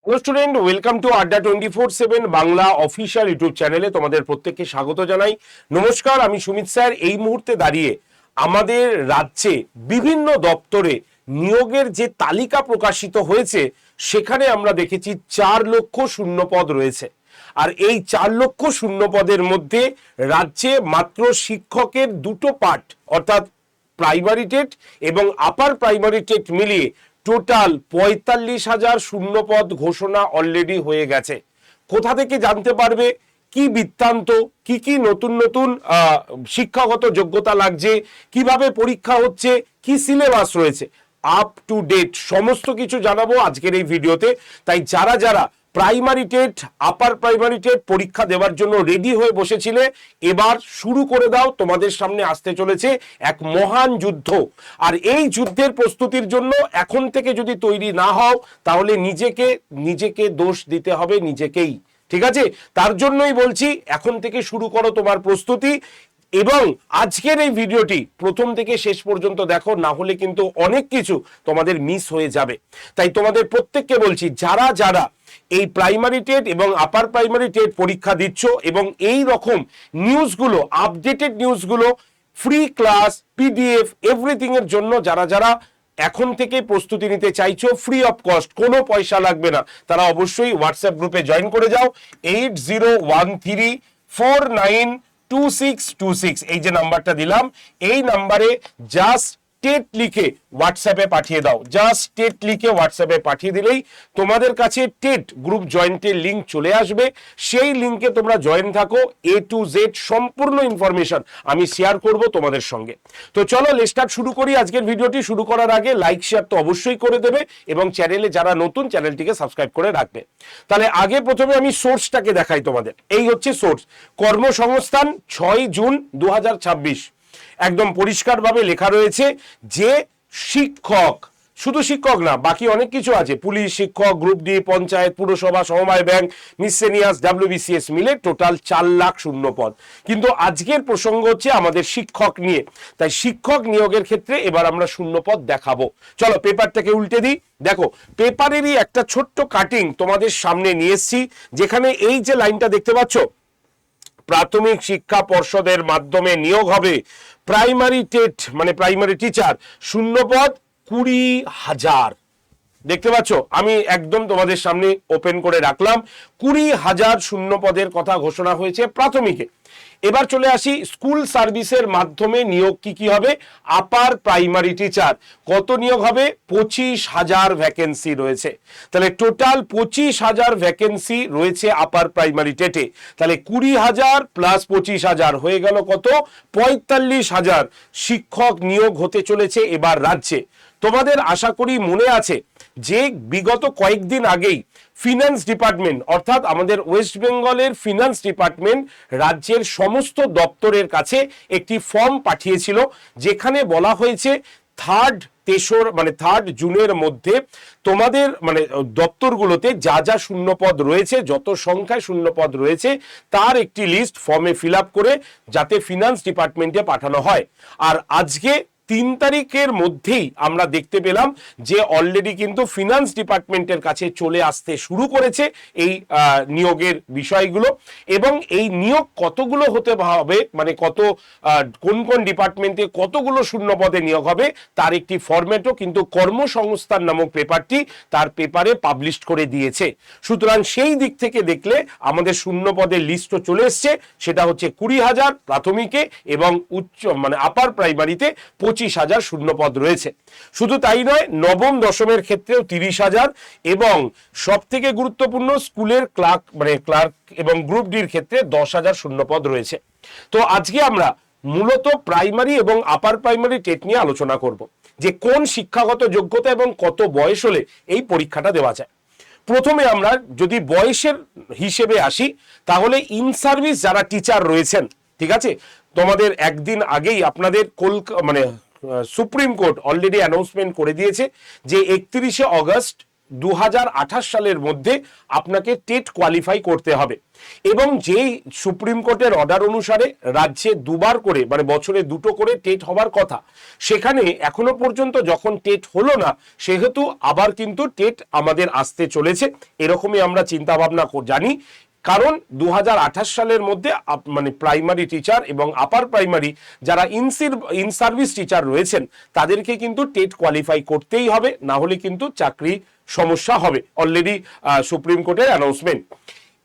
Hello student, welcome to আড্ডা 24/7 Bangla official YouTube চ্যানেলে তোমাদের প্রত্যেককে স্বাগত জানাই। নমস্কার, আমি সুমিত স্যার। এই মুহূর্তে দাঁড়িয়ে আমাদের রাজ্যে বিভিন্ন দপ্তরে নিয়োগের যে তালিকা প্রকাশিত হয়েছে সেখানে আমরা দেখেছি 4 লক্ষ শূন্যপদ রয়েছে। আর এই 4 লক্ষ শূন্যপদের মধ্যে রাজ্যে মাত্র শিক্ষকের দুটো পার্ট অর্থাৎ প্রাইমারি টেট এবং আপার প্রাইমারি টেট মিলিয়ে টোটাল ৪৫,০০০ শূন্যপদ ঘোষণা অলরেডি হয়ে গেছে। কোথা থেকে জানতে পারবে, কি বৃত্তান্ত, কি নতুন নতুন শিক্ষাগত যোগ্যতা লাগছে, কিভাবে পরীক্ষা হচ্ছে, কি সিলেবাস রয়েছে, আপ টু ডেট সমস্ত কিছু জানাবো আজকের এই ভিডিওতে। তাই যারা যারা primary TET, upper primary TET পরীক্ষা দেওয়ার জন্য রেডি হয়ে বসেছিলে, এবার শুরু করে দাও। তোমাদের সামনে আসতে চলেছে এক মহান যুদ্ধ। আর এই যুদ্ধের প্রস্তুতির জন্য এখন থেকে যদি তৈরি না হও তাহলে নিজেকে দোষ দিতে হবে নিজেকেই। ঠিক আছে, তার জন্যই বলছি এখন থেকে শুরু করো তোমার প্রস্তুতি। এবং আজকের এই ভিডিওটি প্রথম থেকে শেষ পর্যন্ত দেখো, না হলে কিন্তু অনেক কিছু তোমাদের মিস হয়ে যাবে। তাই তোমাদের প্রত্যেককে বলছি, যারা যারা এই প্রাইমারি টেট এবং আপার প্রাইমারি টেট পরীক্ষা দিচ্ছ এবং এই রকম নিউজগুলো, আপডেটেড নিউজগুলো, ফ্রি ক্লাস, পিডিএফ, এভরিথিং এর জন্য যারা যারা এখন থেকে প্রস্তুতি নিতে চাইছো, ফ্রি অফ কস্ট, কোনো পয়সা লাগবে না, তারা অবশ্যই হোয়াটসঅ্যাপ গ্রুপে জয়েন করে যাও। 8013492626, এই যে নাম্বারটা দিলাম, এই নাম্বারে জাস্ট টেট লিখে হোয়াটসঅ্যাপে পাঠিয়ে দাও। জাস্ট টেট লিখে হোয়াটসঅ্যাপে পাঠিয়ে দিলেই তোমাদের কাছে টেট গ্রুপ জয়েন্টের লিঙ্ক চলে আসবে। সেই লিঙ্কে তোমরা জয়েন থাকো, A to Z সম্পূর্ণ ইনফরমেশন আমি শেয়ার করব তোমাদের সঙ্গে। তো চলো স্টার্ট শুরু করি। আজকের ভিডিওটি শুরু করার আগে লাইক শেয়ার তো অবশ্যই করে দেবে এবং চ্যানেলে যারা নতুন চ্যানেলটিকে সাবস্ক্রাইব করে রাখবে। তাহলে আগে প্রথমে আমি সোর্সটাকে দেখাই তোমাদের। এই হচ্ছে সোর্স, কর্মসংস্থান 6 জুন 2026। একদম পরিষ্কারভাবে লেখা রয়েছে যে শিক্ষক, শুধু শিক্ষক না, বাকি অনেক কিছু আছে, পুলিশ, শিক্ষক, গ্রুপ ডি, পঞ্চায়েত, পুরসভা, সমবায় ব্যাংক, মিসসেনিয়াস, WBCS মিলে টোটাল 4 লাখ শূন্যপদ। কিন্তু আজকের প্রসঙ্গ হচ্ছে আমাদের শিক্ষক নিয়ে। তাই শিক্ষক নিয়োগের ক্ষেত্রে এবার আমরা শূন্যপদ দেখাবো। চলো পেপারটাকে উল্টে দিই। দেখো, পেপারেরই একটা ছোট্ট কাটিং তোমাদের সামনে নিয়ে এসেছি, যেখানে এই যে লাইনটা দেখতে পাচ্ছ, প্রাথমিক শিক্ষা পর্ষদের মাধ্যমে নিয়োগ হবে প্রাইমারি টেট মানে প্রাইমারি টিচার, শূন্যপদ 20,000। দেখতে পাচ্ছ, আমি একদম তোমাদের সামনে ওপেন করে রাখলাম। 20,000 শূন্যপদের কথা ঘোষণা হয়েছে প্রাথমিকে। এবার চলে আসি স্কুল সার্ভিসের মাধ্যমে নিয়োগ কি হবে। আপার প্রাইমারি টিচার কত নিয়োগ হবে? 25,000 ভ্যাকেন্সি রয়েছে। তাহলে টোটাল 25,000 ভ্যাকেন্সি রয়েছে আপার প্রাইমারি টেটে। তাহলে 20,000 প্লাস 25,000 হয়ে গেল কত? 45,000 শিক্ষক নিয়োগ হতে চলেছে এবার রাজ্যে। তোমাদের আশা করি মনে আছে যে বিগত কয়েকদিন আগেই ফিনান্স ডিপার্টমেন্ট অর্থাৎ আমাদের ওয়েস্ট বেঙ্গলের ফিনান্স ডিপার্টমেন্ট রাজ্যের সমস্ত দপ্তরের কাছে একটি ফর্ম পাঠিয়েছিল, যেখানে বলা হয়েছে 3rd জুনের মধ্যে তোমাদের দপ্তরগুলোতে যা যা শূন্যপদ রয়েছে, যত সংখ্যায় শূন্যপদ রয়েছে তার একটি লিস্ট ফর্মে ফিল আপ করে যাতে ফিনান্স ডিপার্টমেন্টে পাঠানো হয়। আর আজকে 3 তারিখের মধ্যেই আমরা দেখতে পেলাম যে অলরেডি কিন্তু ফিনান্স ডিপার্টমেন্টের কাছে চলে আসতে শুরু করেছে এই নিয়োগের বিষয়গুলো। এবং এই নিয়োগ কতগুলো হতে হবে, কোন কোন ডিপার্টমেন্টে কতগুলো শূন্যপদে নিয়োগ হবে তার একটি ফরম্যাটও কিন্তু কর্মসংস্থান নামক পেপারটি তার পেপারে পাবলিশ করে দিয়েছে। সুতরাং সেই দিক থেকে দেখলে আমাদের শূন্যপদের লিস্টও চলে এসছে। সেটা হচ্ছে 20,000 প্রাথমিকে এবং আপার প্রাইমারিতে 25,000 শূন্যপদ রয়েছে। শুধু তাই নয়, নবম দশমের ক্ষেত্রেও 30,000 এবং সব থেকে গুরুত্বপূর্ণ স্কুলের ক্লার্ক এবং গ্রুপ ডির ক্ষেত্রে 10,000 শূন্যপদ রয়েছে। তো আজকে আমরা মূলত প্রাইমারি এবং আপার প্রাইমারি টেট নিয়ে আলোচনা করব, যে কোন শিক্ষাগত যোগ্যতা এবং কত বয়স হলে এই পরীক্ষাটা দেওয়া যায়। প্রথমে আমরা যদি বয়সের হিসেবে আসি, তাহলে ইন সার্ভিস যারা টিচার রয়েছেন, ঠিক আছে, তোমাদের একদিন আগেই আপনাদের সুপ্রিম কোর্ট অলরেডি অ্যানাউন্সমেন্ট করে দিয়েছে যে 31শে অগস্ট 2028 সালের মধ্যে আপনাকে টেট কোয়ালিফাই করতে হবে। এবং যেই সুপ্রিম কোর্টের অর্ডার অনুসারে রাজ্যে দুবার করে মানে বছরে দুটো করে টেট হবার কথা, সেখানে এখনো পর্যন্ত যখন টেট হলো না, সেহেতু আবার কিন্তু টেট আমাদের আসতে চলেছে, এরকমই আমরা চিন্তা ভাবনা জানি। কারণ 2028 সালের মধ্যে মানে প্রাইমারি টিচার এবং আপার প্রাইমারি যারা ইন সার্ভিস টিচার রয়েছেন তাদেরকে কিন্তু টেট কোয়ালিফাই করতেই হবে, না হলে কিন্তু চাকরি সমস্যা হবে। অলরেডি সুপ্রিম কোর্টের অ্যানাউন্সমেন্ট।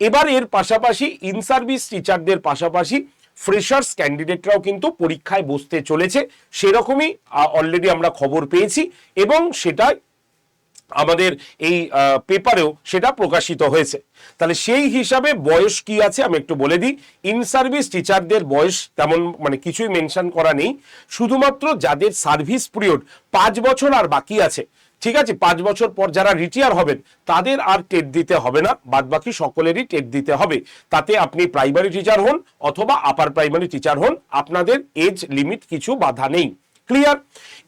এবার এর পাশাপাশি ইন সার্ভিস টিচারদের পাশাপাশি ফ্রেশার্স ক্যান্ডিডেটরাও কিন্তু পরীক্ষায় বসতে চলেছে, সেরকমই অলরেডি আমরা খবর পেয়েছি এবং সেটা আমাদের এই পেপারেও সেটা প্রকাশিত হয়েছে। তাহলে সেই হিসাবে বয়স কি আছে আমি একটু বলে দিই। ইন সার্ভিস টিচারদের বয়স তেমন মানে কিছুই মেনশন করা নেই, শুধুমাত্র যাদের সার্ভিস পিরিয়ড 5 বছর আর বাকি আছে, ঠিক আছে, 5 বছর পর যারা রিটায়ার হবেন তাদের আর টেট দিতে হবে না, বাদ বাকি সকলেরই টেট দিতে হবে। তাতে আপনি প্রাইমারি টিচার হন অথবা আপার প্রাইমারি টিচার হন, আপনাদের এজ লিমিট কিছু বাধা নেই। ক্লিয়ার?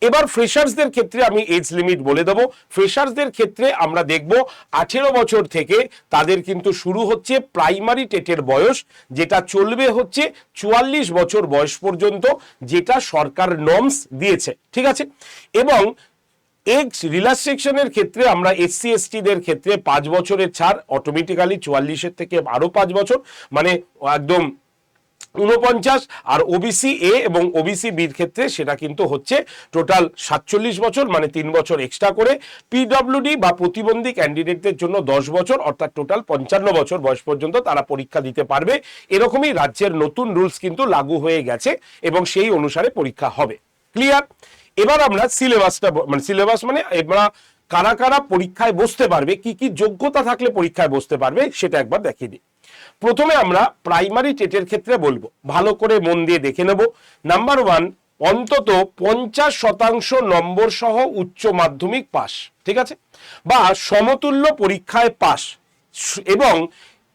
এবার ফ্রেশার্সদের ক্ষেত্রে আমি এজ লিমিট বলে দেবো। ফ্রেশার্সদের ক্ষেত্রে আমরা দেখব 18 বছর থেকে তাদের কিন্তু শুরু হচ্ছে প্রাইমারি টেটের বয়স, যেটা চলবে হচ্ছে 44 বছর বয়স পর্যন্ত, যেটা সরকার নর্মস দিয়েছে, ঠিক আছে। এবং এজ রিল্যাক্সেশনের ক্ষেত্রে আমরা এসসি এসটিদের ক্ষেত্রে 5 বছরের ছাড় অটোমেটিক্যালি 44-এর থেকে আরো 5 বছর মানে একদম 49, আর ওবিসি এ এবং ওবিসি বির ক্ষেত্রে সেটা কিন্তু হচ্ছে টোটাল 47 বছর মানে 3 বছর এক্সট্রা করে। পিডব্লিউডি বা প্রতিবন্ধী ক্যান্ডিডেটদের জন্য 10 বছর অর্থাৎ টোটাল 55 বছর বয়স পর্যন্ত তারা পরীক্ষা দিতে পারবে। এরকমই রাজ্যের নতুন রুলস কিন্তু লাগু হয়ে গেছে এবং সেই অনুসারে পরীক্ষা হবে। ক্লিয়ার? এবার আমরা সিলেবাস মানে আমরা কারা কারা পরীক্ষায় বসতে পারবে, কি কি যোগ্যতা থাকলে পরীক্ষায় বসতে পারবে সেটা একবার দেখিয়ে দিই। প্রথমে আমরা প্রাইমারি টেটের ক্ষেত্রে বলবো, ভালো করে মন দিয়ে দেখে নেব। নাম্বার 1, অন্তত 50% নম্বর সহ উচ্চ মাধ্যমিক পাস, ঠিক আছে, বা সমতুল্য পরীক্ষায় পাস, এবং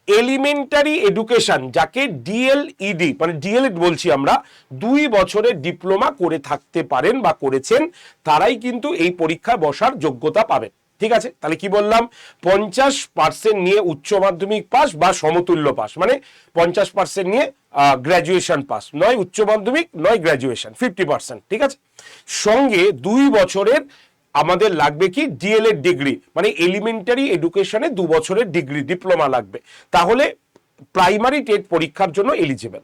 এলিমেন্টারি এডুকেশন যাকে ডিএলইডি মানে ডিএলএড বলছি আমরা, 2 বছরের ডিপ্লোমা করে থাকতে পারেন বা করেছেন, তারাই কিন্তু এই পরীক্ষায় বসার যোগ্যতা পাবেন। ঠিক আছে, তাহলে কি বললাম, 50% নিয়ে উচ্চ মাধ্যমিক পাস বা সমতুল্য পাস, মানে 50% নিয়ে গ্র্যাজুয়েশন পাস, নয় উচ্চ মাধ্যমিক নয় গ্র্যাজুয়েশন, 50%, ঠিক আছে। সঙ্গে 2 বছরের আমাদের লাগবে কি ডিএলএড ডিগ্রি, মানে এলিমেন্টারি এডুকেশনে 2 বছরের ডিগ্রি ডিপ্লোমা লাগবে, তাহলে প্রাইমারি টেট পরীক্ষার জন্য এলিজিবল।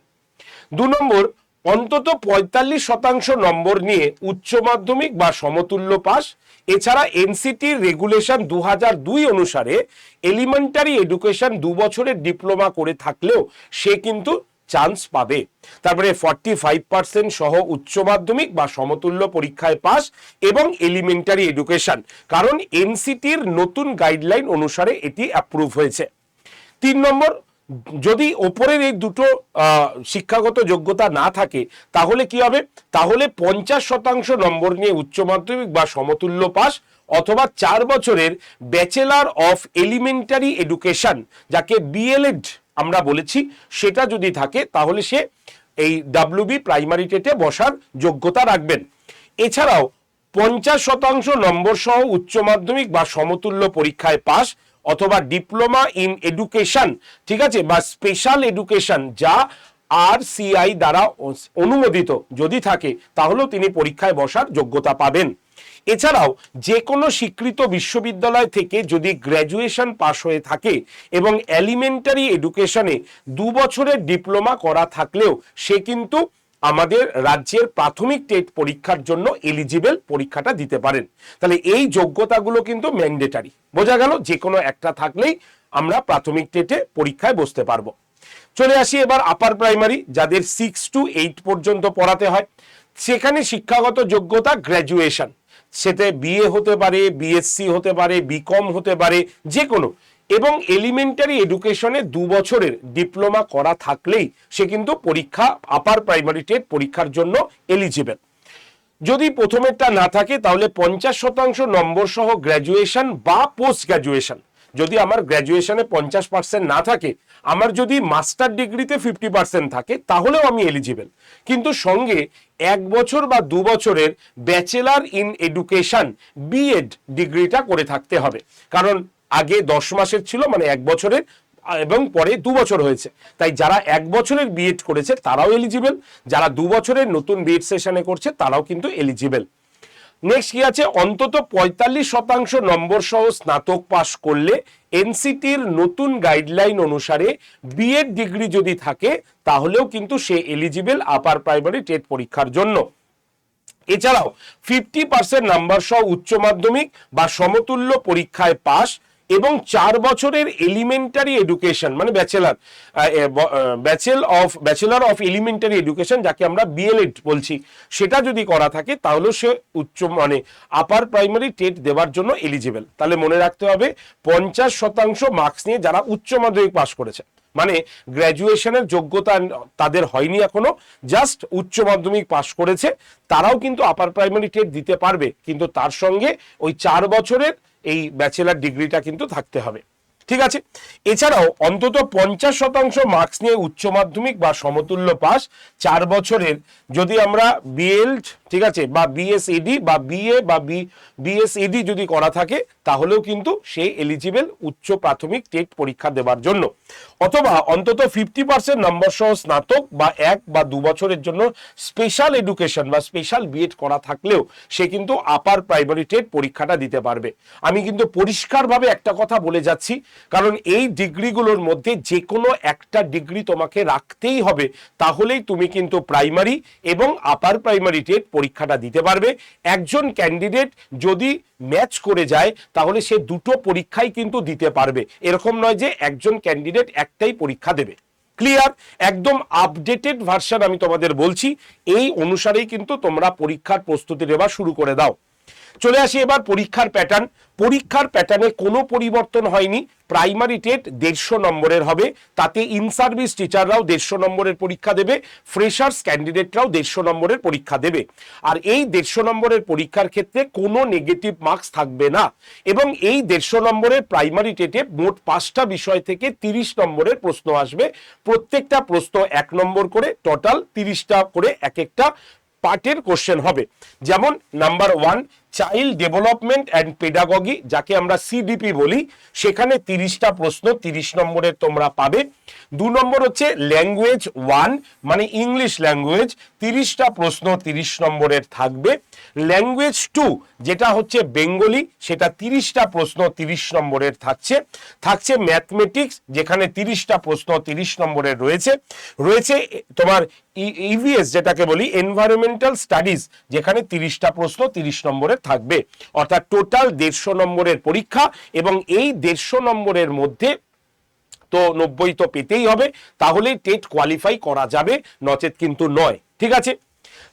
2 নম্বর, অন্তত 45% নম্বর নিয়ে উচ্চ মাধ্যমিক বা সমতুল্য পাস। এছাড়া এনসিটির রেগুলেশন 2002 অনুসারে এলিমেন্টারি এডুকেশন 2 বছরের ডিপ্লোমা করে থাকলেও সে কিন্তু চান্স পাবে। তারপরে 45% সহ উচ্চ মাধ্যমিক বা সমতুল্য পরীক্ষায় পাস এবং এলিমেন্টারি এডুকেশন, কারণ এনসিটির নতুন গাইডলাইন অনুসারে এটি অ্যাপ্রুভ হয়েছে। 3 নম্বর, যদি ওপরের এই দুটো শিক্ষাগত যোগ্যতা না থাকে তাহলে কি হবে, তাহলে 50% নম্বর নিয়ে উচ্চ মাধ্যমিক বা সমতুল্য পাস অথবা 4 বছরের ব্যাচেলর অফ এলিমেন্টারি এডুকেশন যাকে বিএলএড আমরা বলেছি, সেটা যদি থাকে তাহলে সে এই ডাব্লিউবি প্রাইমারি টেটে বসার যোগ্যতা রাখবেন। এছাড়াও 50% নম্বর সহ উচ্চ মাধ্যমিক বা সমতুল্য পরীক্ষায় পাস অথবা ডিপ্লোমা ইন এডুকেশন, ঠিক আছে, বা স্পেশাল এডুকেশন যা RCI দ্বারা অনুমোদিত যদি থাকে তাহলেও তিনি পরীক্ষায় বসার যোগ্যতা পাবেন। এছাড়াও যে কোনো স্বীকৃত বিশ্ববিদ্যালয় থেকে যদি গ্র্যাজুয়েশন পাস হয়ে থাকে এবং এলিমেন্টারি এডুকেশনে 2 বছরের ডিপ্লোমা করা থাকলেও সে কিন্তু আমাদের রাজ্যের প্রাথমিক টেট পরীক্ষার জন্য এলিজিবল, পরীক্ষাটা দিতে পারেন। তাহলে এই যোগ্যতাগুলো কিন্তু ম্যান্ডেটারি, বোঝা গেল, যে কোনো একটা থাকলেই আমরা প্রাথমিক টেটে পরীক্ষায় বসতে পারবো। চলে আসি এবার আপার প্রাইমারি, যাদের 6 to 8 পর্যন্ত পড়াতে হয়, সেখানে শিক্ষাগত যোগ্যতা গ্র্যাজুয়েশন, সেটা বিএ হতে পারে, বিএসসি হতে পারে, বিকম হতে পারে, যে কোনো, এবং এলিমেন্টারি এডুকেশনে 2 বছরের ডিপ্লোমা করা থাকলেই সে কিন্তু পরীক্ষা আপার প্রাইমারি টেট পরীক্ষার জন্য এলিজিবল। যদি প্রথমেরটা না থাকে তাহলে 50% নম্বর সহ গ্র্যাজুয়েশন বা পোস্ট গ্র্যাজুয়েশন, যদি আমার গ্র্যাজুয়েশনে 50% না থাকে, আমার যদি মাস্টার ডিগ্রিতে 50% থাকে, তাহলেও আমি এলিজিবল। কিন্তু সঙ্গে 1 বছর বা 2 বছরের ব্যাচেলার ইন এডুকেশন বিএড ডিগ্রিটা করে থাকতে হবে। কারণ আগে 10 মাসের ছিল, মানে 1 বছরের, এবং পরে 2 বছর হয়েছে। তাই যারা 1 বছরের বিএড করেছে তারাও এলিজিবল, যারা 2 বছরের নতুন বিএড সেশনে করছে তারাও কিন্তু এলিজিবল। নেক্সট কি আছে, অন্তত 45% নম্বর সহ স্নাতক পাশ করলে এনসিটির নতুন গাইডলাইন অনুসারে বিএড ডিগ্রি যদি থাকে তাহলেও কিন্তু সে এলিজিবল আপার প্রাইমারি টেট পরীক্ষার জন্য। এছাড়াও 50% নাম্বার সহ উচ্চ মাধ্যমিক বা সমতুল্য পরীক্ষায় পাস এবং 4 বছরের এলিমেন্টারি এডুকেশন, মানে ব্যাচেলর অফ এলিমেন্টারি এডুকেশন, যাকে আমরা বিএলএড বলছি, সেটা যদি করা থাকে তাহলে সে মানে আপার প্রাইমারি টেট দেওয়ার জন্য এলিজিবল। তাহলে মনে রাখতে হবে 50% মার্কস নিয়ে যারা উচ্চ মাধ্যমিক পাস করেছে, মানে গ্র্যাজুয়েশনের যোগ্যতা তাদের হয়নি এখনো, জাস্ট উচ্চ মাধ্যমিক পাস করেছে, তারাও কিন্তু আপার প্রাইমারি টেট দিতে পারবে, কিন্তু তার সঙ্গে ওই 4 বছরের এই ব্যাচেলার ডিগ্রিটা কিন্তু থাকতে হবে। ঠিক আছে। এছাড়াও অন্তত 50% মার্কস নিয়ে উচ্চ মাধ্যমিক বা সমতুল্য পাস 4 বছরের যদি আমরা বিএড, ঠিক আছে, বা বিএসএডি বা বিএ বা বিএসএডি যদি করা থাকে তাহলেও কিন্তু সে এলিজিবল উচ্চ প্রাথমিক টেট পরীক্ষা দেওয়ার জন্য। অথবা অন্তত 50% নম্বর সহ স্নাতক বা 1 বা 2 বছরের জন্য স্পেশাল এডুকেশন বা স্পেশাল বিএড করা থাকলেও সে কিন্তু আপার প্রাইমারি টেট পরীক্ষাটা দিতে পারবে। আমি কিন্তু পরিষ্কারভাবে একটা কথা বলে যাচ্ছি, কারণ এই ডিগ্রিগুলোর মধ্যে যে কোনো একটা ডিগ্রি তোমাকে রাখতেই হবে, তাহলেই তুমি কিন্তু প্রাইমারি এবং আপার প্রাইমারি টেট পরীক্ষাটা দিতে পারবে। একজন ক্যান্ডিডেট যদি ম্যাচ করে যায় তাহলে সে দুটো পরীক্ষাই কিন্তু দিতে পারবে, এরকম নয় যে একজন ক্যান্ডিডেট একটাই পরীক্ষা দেবে। ক্লিয়ার? একদম আপডেটেড ভার্সন আমি তোমাদের বলছি, এই অনুসারেই কিন্তু তোমরা পরীক্ষার প্রস্তুতি নেওয়া শুরু করে দাও। চলে আসি এবার পরীক্ষার প্যাটার্ন। পরীক্ষার প্যাটার্নে কোনো পরিবর্তন হয়নি। প্রাইমারি টেট 150 নম্বরের হবে, তাতে ইন সার্ভিস টিচাররাও 150 নম্বরের পরীক্ষা দেবে, ফ্রেশার্স ক্যান্ডিডেটরাও 150 নম্বরের পরীক্ষা দেবে। আর এই 150 নম্বরের পরীক্ষার ক্ষেত্রে কোনো নেগেটিভ মার্কস থাকবে না, এবং এই 150 নম্বরের প্রাইমারি টেটে মোট 5টা বিষয় থেকে 30 নম্বরের প্রশ্ন আসবে। প্রত্যেকটা প্রশ্ন 1 নম্বর করে, টোটাল 30টা করে এক একটা পার্টের কোশ্চেন হবে। যেমন number 1 child development and pedagogy, যাকে আমরা সিডিপি বলি, সেখানে 30টা প্রশ্ন 30 নম্বরের তোমরা পাবে। 2 নম্বর হচ্ছে ল্যাঙ্গুয়েজ 1 মানে ইংলিশ ল্যাঙ্গুয়েজ, 30টা প্রশ্ন 30 নম্বরের থাকবে। ল্যাঙ্গুয়েজ 2 যেটা হচ্ছে বেঙ্গলি, সেটা 30টা প্রশ্ন 30 নম্বরের থাকছে ম্যাথমেটিক্স, যেখানে 30টা প্রশ্ন 30 নম্বরের রয়েছে তোমার ইভিএস যেটাকে বলি এনভায়রনমেন্টাল স্টাডিজ, যেখানে 30টা প্রশ্ন 30 নম্বরের থাকবে। অর্থাৎ টোটাল 150 নম্বরের পরীক্ষা, এবং এই 150 নম্বরের মধ্যে তো 90 তো পেতেই হবে, তাহলেই টেট কোয়ালিফাই করা যাবে, নচেত কিন্তু নয়। ঠিক আছে,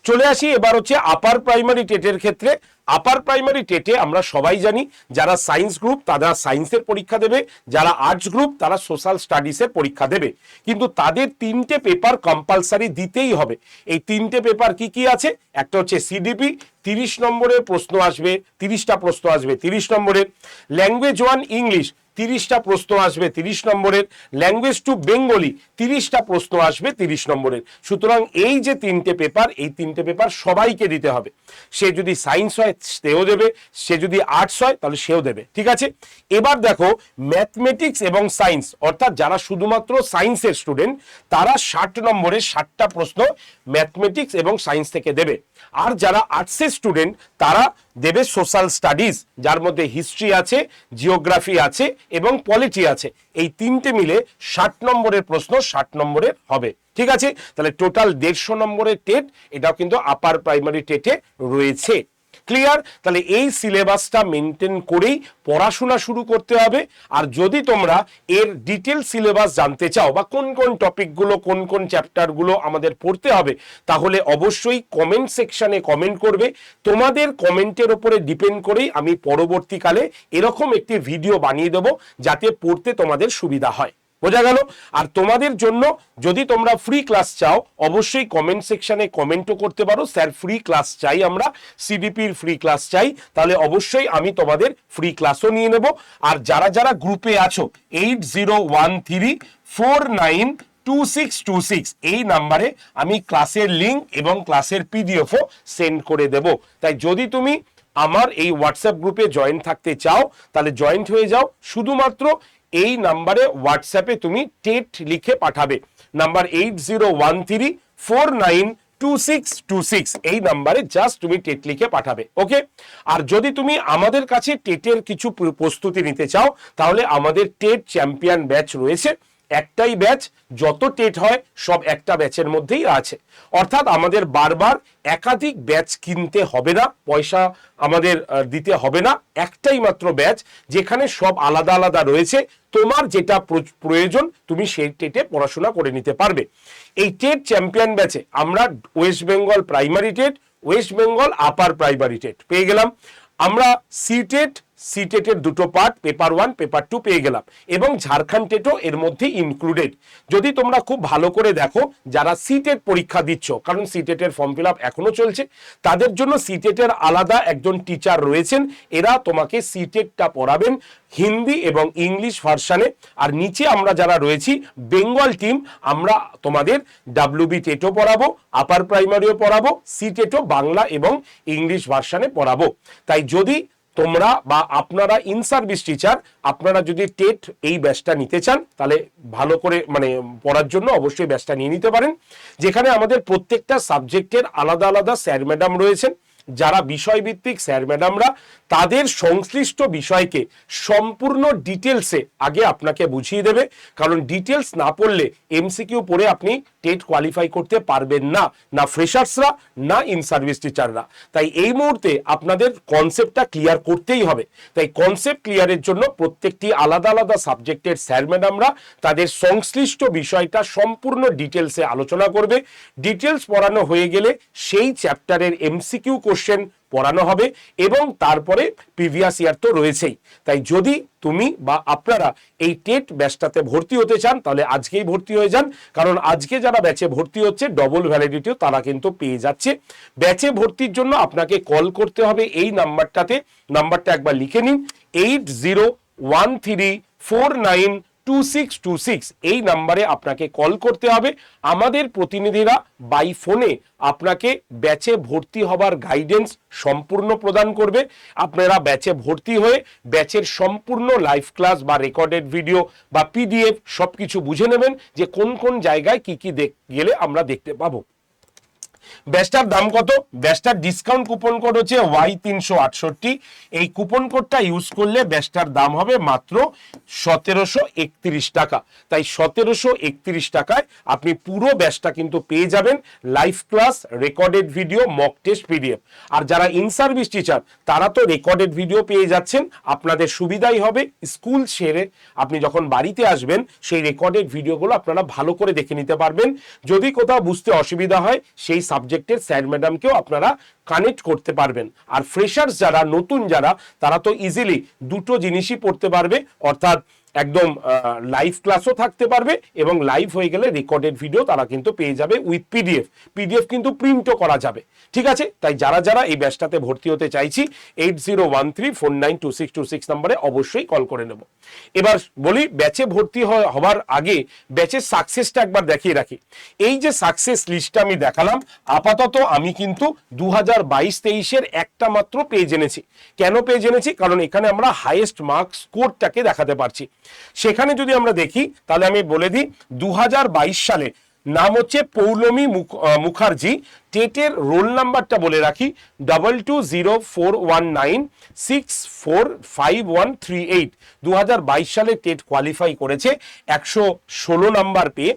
চলে আসি এবার হচ্ছে আপার প্রাইমারি টেটের ক্ষেত্রে। আপার প্রাইমারি টেটে আমরা সবাই জানি যারা সায়েন্স গ্রুপ তারা সায়েন্সের পরীক্ষা দেবে, যারা আর্টস গ্রুপ তারা সোশ্যাল স্টাডিজের পরীক্ষা দেবে, কিন্তু তাদের 3টে পেপার কম্পালসারি দিতেই হবে। এই 3টে পেপার কি কি আছে? একটা হচ্ছে সিডিপি, 30 নম্বরের প্রশ্ন আসবে, 30টা প্রশ্ন আসবে 30 নম্বরের। ল্যাঙ্গুয়েজ 1 ইংলিশ, 30টা প্রশ্ন আসবে 30 নম্বরের। ল্যাঙ্গুয়েজ 2 বেঙ্গলি, 30টা প্রশ্ন আসবে 30 নম্বরের। সুতরাং এই যে 3টে পেপার, এই 3টে পেপার সবাইকে দিতে হবে। সে যদি সায়েন্স হয় সেও দেবে, সে যদি আর্টস হয় তাহলে সেও দেবে। ঠিক আছে, এবার দেখো ম্যাথমেটিক্স এবং সায়েন্স, অর্থাৎ যারা শুধুমাত্র সায়েন্সের স্টুডেন্ট তারা 60 নম্বরের 60টা প্রশ্ন ম্যাথমেটিক্স এবং সায়েন্স থেকে দেবে। আর যারা আর্টসের স্টুডেন্ট তারা দেবে সোশ্যাল স্টাডিজ, যার মধ্যে হিস্ট্রি আছে, জিওগ্রাফি আছে এবং পলিটি আছে। এই 3টে মিলে 60 নম্বরের প্রশ্ন 60 নম্বরের হবে। ঠিক আছে, তাহলে টোটাল 150 নম্বরের টেট, এটাও কিন্তু আপার প্রাইমারি টেটে রয়েছে। ক্লিয়ার? তাহলে এই সিলেবাসটা মেনটেন করেই পড়াশোনা শুরু করতে হবে। আর যদি তোমরা এর ডিটেল সিলেবাস জানতে চাও বা কোন কোন টপিকগুলো কোন কোন চ্যাপ্টারগুলো আমাদের পড়তে হবে, তাহলে অবশ্যই কমেন্ট সেকশনে কমেন্ট করবে। তোমাদের কমেন্টের উপরে ডিপেন্ড করেই আমি পরবর্তীকালে এরকম একটি ভিডিও বানিয়ে দেব, যাতে পড়তে তোমাদের সুবিধা হয়। বোঝা গেল? আর তোমাদের জন্য যদি তোমরা ফ্রি ক্লাস চাও অবশ্যই কমেন্ট সেকশনে কমেন্টও করতে পারো, স্যার ফ্রি ক্লাস চাই, আমরা সিডিপির ফ্রি ক্লাস চাই, তাহলে অবশ্যই আমি তোমাদের ফ্রি ক্লাসও নিয়ে নেব। আর যারা যারা গ্রুপে আছো 8013492626 এই নাম্বারে আমি ক্লাসের লিংক এবং ক্লাসের পিডিএফও সেন্ড করে দেব। তাই যদি তুমি আমার এই হোয়াটসঅ্যাপ গ্রুপে জয়েন থাকতে চাও তাহলে জয়েন্ট হয়ে যাও। শুধুমাত্র এই নাম্বারে হোয়াটসঅ্যাপে তুমি টেট লিখে পাঠাবে, নাম্বার 8013492626 এই নাম্বারে জাস্ট তুমি টেট লিখে পাঠাবে। ওকে? আর যদি তুমি আমাদের কাছে টেটের কিছু প্রস্তুতি নিতে চাও তাহলে আমাদের টেট চ্যাম্পিয়ন ব্যাচ রয়েছে। একটাই ব্যাচ, যত টেট হয় সব একটা ব্যাচের মধ্যেই আছে, অর্থাৎ আমাদের বারবার একাধিক ব্যাচ কিনতে হবে না, পয়সা আমাদের দিতে হবে না। একটাই মাত্র ব্যাচ যেখানে সব আলাদা আলাদা রয়েছে, তোমার যেটা প্রয়োজন তুমি সেই টেটে পড়াশোনা করে নিতে পারবে। এই টেট চ্যাম্পিয়ন ব্যাচে আমরা West Bengal primary TET, West Bengal upper primary TET পেয়ে গেলাম, আমরা সিটেটের দুটো পার্ট পেপার 1 পেপার 2 পেয়ে গেলাম, এবং ঝাড়খণ্ড টেটও এর মধ্যে ইনক্লুডেড। যদি তোমরা খুব ভালো করে দেখো যারা সিটেট পরীক্ষা দিচ্ছ, কারণ সিটেটের ফর্ম ফিল আপ এখনো চলছে, তাদের জন্য সিটেটের আলাদা একজন টিচার রয়েছেন, এরা তোমাকে সিটেটটা পড়াবেন হিন্দি এবং ইংলিশ ভার্সানে। আর নিচে আমরা যারা রয়েছি বেঙ্গল টিম, আমরা তোমাদের ডাব্লিউবি টেটও পড়াবো, আপার প্রাইমারিও পড়াবো, সিটেটও বাংলা এবং ইংলিশ ভার্সানে পড়াবো। তাই যদি তোমরা বা আপনারা ইন সার্ভিস টিচার, আপনারা যদি টেট এই ব্যাচটা নিতে চান তাহলে ভালো করে পড়ার জন্য অবশ্যই ব্যাচটা নিয়ে নিতে পারেন, যেখানে আমাদের প্রত্যেকটা সাবজেক্টের আলাদা আলাদা স্যার ম্যাডাম রয়েছেন, যারা বিষয়ভিত্তিক স্যার ম্যাডামরা তাদের সংশ্লিষ্ট বিষয়কে সম্পূর্ণ ডিটেলসে আগে আপনাকে বুঝিয়ে দেবে। কারণ ডিটেলস না পড়লে এমসিকিউ পড়ে আপনি টেট কোয়ালিফাই করতে পারবেন না, না ফ্রেশার্সরা না ইন সার্ভিস টিচাররা। তাই এই মুহূর্তে আপনাদের কনসেপ্টটা ক্লিয়ার করতেই হবে। তাই কনসেপ্ট ক্লিয়ারের জন্য প্রত্যেকটি আলাদা আলাদা সাবজেক্টের স্যার ম্যাডামরা তাদের সংশ্লিষ্ট বিষয়টা সম্পূর্ণ ডিটেলসে আলোচনা করবে। ডিটেলস পড়ানো হয়ে গেলে সেই চ্যাপ্টারের এমসিকিউ কোশ্চেন পড়ানো হবে, এবং তারপরে প্রিভিয়াস ইয়ার তো রয়েছেই। তাই যদি তুমি বা আপনারা এই টেট ব্যাচটাতে ভর্তি হতে চান তাহলে আজকেই ভর্তি হয়ে যান, কারণ আজকে যারা ব্যাচে ভর্তি হচ্ছে ডবল ভ্যালিডিটিও তারা কিন্তু পেয়ে যাচ্ছে। ব্যাচে ভর্তির জন্য আপনাকে কল করতে হবে এই নাম্বারটাতে, নাম্বারটা একবার লিখে নিন 8013492626 এই নাম্বারে আপনাকে কল করতে হবে। আমাদের প্রতিনিধিরা বাই ফোনে আপনাকে ব্যাচে ভর্তি হবার গাইডেন্স সম্পূর্ণ প্রদান করবে। আপনারা ব্যাচে ভর্তি হয়ে ব্যাচের সম্পূর্ণ লাইভ ক্লাস বা রেকর্ডেড ভিডিও বা পিডিএফ সবকিছু বুঝে নেবেন যে কোন কোন জায়গায় কি কি গেলে আমরা দেখতে পাবো। ব্যাচটার দাম কত? ব্যাচটার ডিসকাউন্ট কুপন কোড হচ্ছে Y368। এই কুপন কোডটা ইউজ করলে ব্যাচটার দাম হবে মাত্র 1731 টাকা। তাই 1731 টাকায় আপনি পুরো ব্যাচটা কিন্তু পেয়ে যাবেন, live class, recorded video, mock test, PDF. আর যারা ইন সার্ভিস টিচার তারা তো রেকর্ডেড ভিডিও পেয়ে যাচ্ছেন, আপনাদের সুবিধাই হবে স্কুল সেরে আপনি যখন বাড়িতে আসবেন সেই রেকর্ডেড ভিডিওগুলো আপনারা ভালো করে দেখে নিতে পারবেন। যদি কোথাও বুঝতে অসুবিধা হয় সেই সাবজেক্টের স্যার ম্যাডামকেও আপনারা কানেক্ট করতে পারবেন। আর ফ্রেশার্স যারা, নতুন যারা, তারা তো ইজিলি দুটো জিনিসই পড়তে পারবে, অর্থাৎ একদম লাইভ ক্লাসও থাকতে পারবে এবং লাইভ হয়ে গেলে রেকর্ডেড ভিডিও তারা কিন্তু পেয়ে যাবে উইথ পিডিএফ। পিডিএফ কিন্তু প্রিন্টও করা যাবে। ঠিক আছে? তাই যারা যারা এই ব্যাচটাতে ভর্তি হতে চাইছি 8013492626 নম্বরে অবশ্যই কল করে নেব। এবার বলি ব্যাচে ভর্তি হওয়ার আগে ব্যাচের সাকসেসটা একবার দেখিয়ে রাখি। এই যে সাকসেস লিস্টটা আমি দেখালাম, আপাতত আমি কিন্তু 2022-23-এর একটা মাত্র পেজ এনেছি। কেন পেজ এনেছি? কারণ এখানে আমরা হাইয়েস্ট মার্কস স্কোরটাকে দেখাতে পারছি। সেখানে যদি আমরা দেখি তাহলে আমি বলে দিই 2022 সালে নাম হচ্ছে পৌলমী মুখার্জি, টেটের রোল নাম্বারটা বলে রাখি 220419645138। 2022 সালে টেট কোয়ালিফাই করেছে 116 নাম্বার পেয়ে।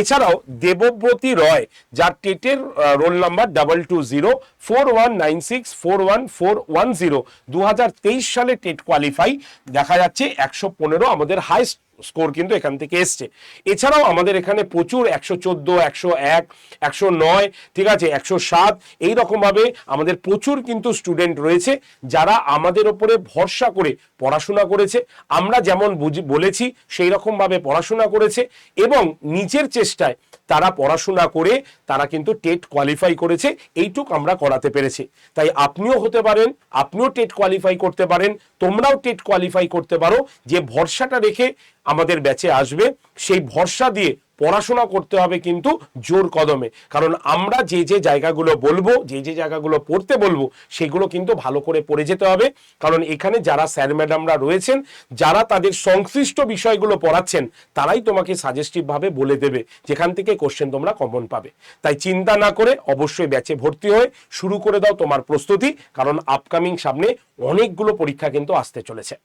এছাড়াও দেবব্রতী রয়, যার টেটের রোল নাম্বার 220419641410, 2023 সালে টেট কোয়ালিফাই দেখা যাচ্ছে 115, আমাদের হাইস্ট স্কোর কিন্তু এখান থেকে এসছে। এছাড়াও আমাদের এখানে প্রচুর 114, 101, 109, ঠিক আছে, 107 এইরকম ভাবে আমাদের প্রচুর কিন্তু স্টুডেন্ট রয়েছে যারা আমাদের ওপরে ভরসা করে পড়াশোনা করেছে। আমরা যেমন বলেছি সেই রকম ভাবে পড়াশোনা করেছে এবং নিজের চেষ্টায় তারা পড়াশোনা করে তারা কিন্তু টেট কোয়ালিফাই করেছে। এইটুক আমরা করাতে পেরেছি। তাই আপনিও হতে পারেন, আপনিও টেট কোয়ালিফাই করতে পারেন, তোমরাও টেট কোয়ালিফাই করতে পারো। যে ভরসাটা রেখে আমাদের ব্যাচে আসবে সেই ভরসা দিয়ে পড়াশোনা করতে হবে কিন্তু জোর কদমে। কারণ আমরা যে যে জায়গাগুলো বলবো, যে যে জায়গাগুলো পড়তে বলবো সেগুলো কিন্তু ভালো করে পড়ে যেতে হবে। কারণ এখানে যারা স্যার ম্যাডামরা রয়েছেন, যারা তাদের সংশ্লিষ্ট বিষয়গুলো পড়াচ্ছেন, তারাই তোমাকে সাজেস্টিভ ভাবে বলে দেবে যেখান থেকে কোশ্চেন তোমরা কমন পাবে। তাই চিন্তা না করে অবশ্যই ব্যাচে ভর্তি হয়ে শুরু করে দাও তোমার প্রস্তুতি, কারণ আপকামিং সামনে অনেকগুলো পরীক্ষা কিন্তু আসতে চলেছে।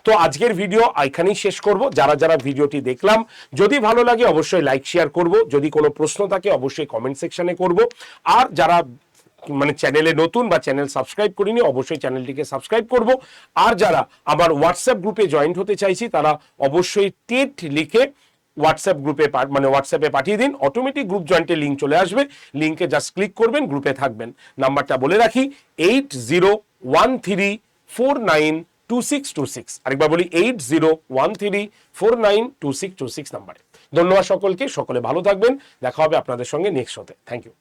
তো আজকের ভিডিও এখানেই শেষ করব। যারা যারা ভিডিওটি দেখলাম, যদি ভালো লাগে অবশ্যই লাইক শেয়ার করব, যদি কোনো প্রশ্ন থাকে অবশ্যই কমেন্ট সেকশনে করব। আর যারা মানে চ্যানেলে নতুন বা চ্যানেল সাবস্ক্রাইব করিনি অবশ্যই চ্যানেলটিকে সাবস্ক্রাইব করব। আর যারা আমার হোয়াটসঅ্যাপ গ্রুপে জয়েন্ট হতে চাইছি তারা অবশ্যই টেট লিখে হোয়াটসঅ্যাপ গ্রুপে মানে হোয়াটসঅ্যাপে পাঠিয়ে দিন, অটোমেটিক গ্রুপ জয়েন্টের লিঙ্ক চলে আসবে, লিঙ্কে জাস্ট ক্লিক করবেন, গ্রুপে থাকবেন। নাম্বারটা বলে রাখি 8013492626। আরেকবার বলি 8013492626 নাম্বারে। ধন্যবাদ সকলকে, সকলে ভালো থাকবেন। দেখা হবে আপনাদের সঙ্গে নেক্সট শোতে। Thank you.